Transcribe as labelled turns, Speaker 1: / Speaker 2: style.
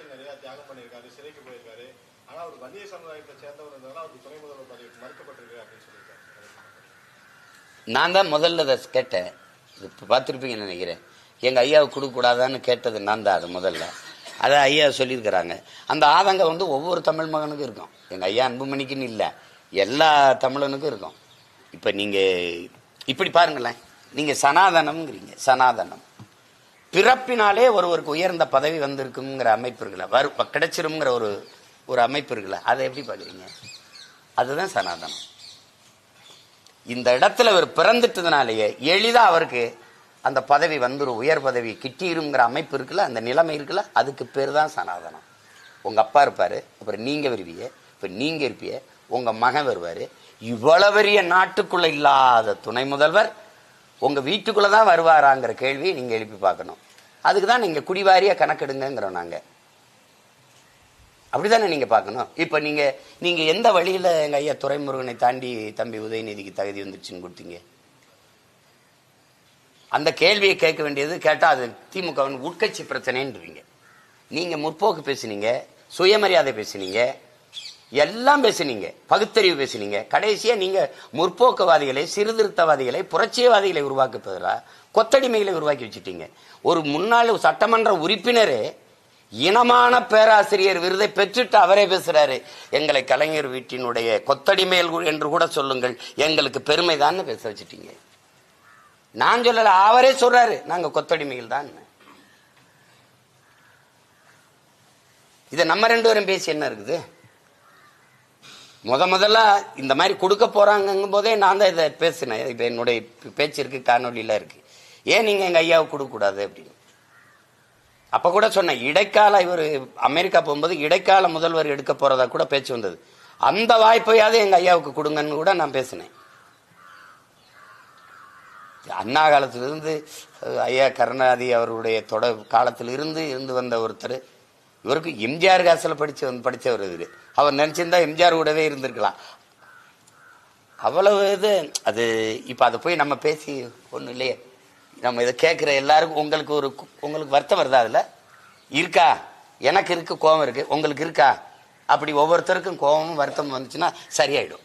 Speaker 1: அரசியல் நிறைய தியாகம் பண்ணியிருக்காரு, சிறைக்கு போயிருக்காரு. ஆனா அவர் வன்னிய சமுதாயத்தை சேர்ந்தவர் இருந்தாலும் அவருக்கு துணை முதல்வர் பதவி மறுக்கப்பட்டிருக்கு அப்படின்னு சொல்லியிருக்காரு.
Speaker 2: நான் தான் முதல்ல அதை கேட்டேன். இப்போ பார்த்துருப்பீங்கன்னு நினைக்கிறேன். எங்கள் ஐயாவுக்கு கொடுக்கக்கூடாதான்னு கேட்டது நான் தான். அது முதல்ல அதை ஐயா சொல்லியிருக்கிறாங்க. அந்த ஆதங்கம் வந்து ஒவ்வொரு தமிழ் மகனுக்கும் இருக்கும். எங்கள் ஐயா அன்புமணிக்குன்னு இல்லை, எல்லா தமிழனுக்கும் இருக்கும். இப்போ நீங்கள் இப்படி பாருங்களேன், நீங்கள் சனாதனம்ங்கிறீங்க. சனாதனம் பிறப்பினாலே ஒருவருக்கு உயர்ந்த பதவி வந்திருக்குங்கிற அமைப்பு இருக்குல்ல, கிடைச்சிருங்கிற ஒரு அமைப்பு இருக்குல்ல, அதை எப்படி பார்க்குறீங்க? அதுதான் சனாதனம். இந்த இடத்துல அவர் பிறந்துட்டதுனாலேயே எளிதாக அவருக்கு அந்த பதவி வந்துடும், உயர் பதவி கிட்டிருங்கிற அமைப்பு இருக்குல்ல, அந்த நிலைமை இருக்குல்ல, அதுக்கு பேர் தான் சனாதனம். உங்கள் அப்பா இருப்பார், அப்புறம் நீங்கள் வருவீங்க, இப்போ நீங்கள் இருப்பீங்க, உங்கள் மகன் வருவார். இவ்வளவு பெரிய நாட்டுக்குள்ளே இல்லாத துணை முதல்வர் உங்கள் வீட்டுக்குள்ளே தான் வருவாராங்கிற கேள்வியை நீங்கள் எழுப்பி பார்க்கணும். அதுக்கு தான் நீங்கள் குடிவாரியாக கணக்கெடுங்கிறோம் நாங்கள். அப்படிதானே நீங்கள் பார்க்கணும். இப்போ நீங்கள் எந்த வழியில் எங்கள் ஐயா துரைமுருகனை தாண்டி தம்பி உதயநிதிக்கு தகுதி வந்துருச்சுன்னு கொடுத்தீங்க? அந்த கேள்வியை கேட்க வேண்டியது, கேட்டால் அது திமுகவின் உட்கட்சி பிரச்சனைன்றீங்க. நீங்கள் முற்போக்கு பேசுனீங்க, சுயமரியாதை பேசுனீங்க, எல்லாம் பேசுனீங்க, பகுத்தறிவு பேசுனீங்க. கடைசியாக நீங்கள் முற்போக்குவாதிகளை, சீர்திருத்தவாதிகளை, புரட்சியவாதிகளை உருவாக்குவதில் கொத்தடிமைகளை உருவாக்கி வச்சுட்டீங்க. ஒரு முன்னாள் சட்டமன்ற உறுப்பினரே இனமான பேராசிரியர் விருதை பெற்றுட்டு அவரே பேசுறாரு, எங்களை கலைஞர் வீட்டினுடைய கொத்தடிமைகள் என்று கூட சொல்லுங்கள், எங்களுக்கு பெருமைதான்னு பேச வச்சுட்டீங்க. நான் சொல்லல, அவரே சொல்றாரு நாங்க கொத்தடிமைகள் தான். இதை நம்ம ரெண்டு பேரும் பேசி என்ன இருக்குது? முதல்ல இந்த மாதிரி கொடுக்க போறாங்கும் போதே நான் தான் இதை பேசினேன். இப்ப என்னுடைய பேச்சு இருக்கு, காணொலியில இருக்கு. ஏன் நீங்க எங்க ஐயாவுக்கு கொடுக்க கூடாது அப்படின்னு அப்ப கூட சொன்னேன். இடைக்கால இவர் அமெரிக்கா போகும்போது இடைக்கால முதல்வர் எடுக்க போறதா கூட பேச்சு வந்தது. அந்த வாய்ப்பையாவது எங்க ஐயாவுக்கு கொடுங்கன்னு கூட நான் பேசினேன். அண்ணா காலத்திலிருந்து ஐயா கருணாநிதி அவருடைய காலத்திலிருந்து வந்த ஒருத்தர், இவருக்கு எம்ஜிஆர் காசில் படிச்சவர் இவரு. அவர் நினைச்சிருந்தா எம்ஜிஆர் கூடவே இருந்திருக்கலாம். அவ்வளவு இது அது. இப்ப அதை போய் நம்ம பேசி ஒன்றும் இல்லையே. நம்ம இதை கேட்குற எல்லாருக்கும் உங்களுக்கு வருத்தம் வருதா? அதுல இருக்கா? எனக்கு இருக்கு, கோபம் இருக்கு, உங்களுக்கு இருக்கா? அப்படி ஒவ்வொருத்தருக்கும் கோபமும் வருத்தம் வந்துச்சுன்னா சரியாயிடும்.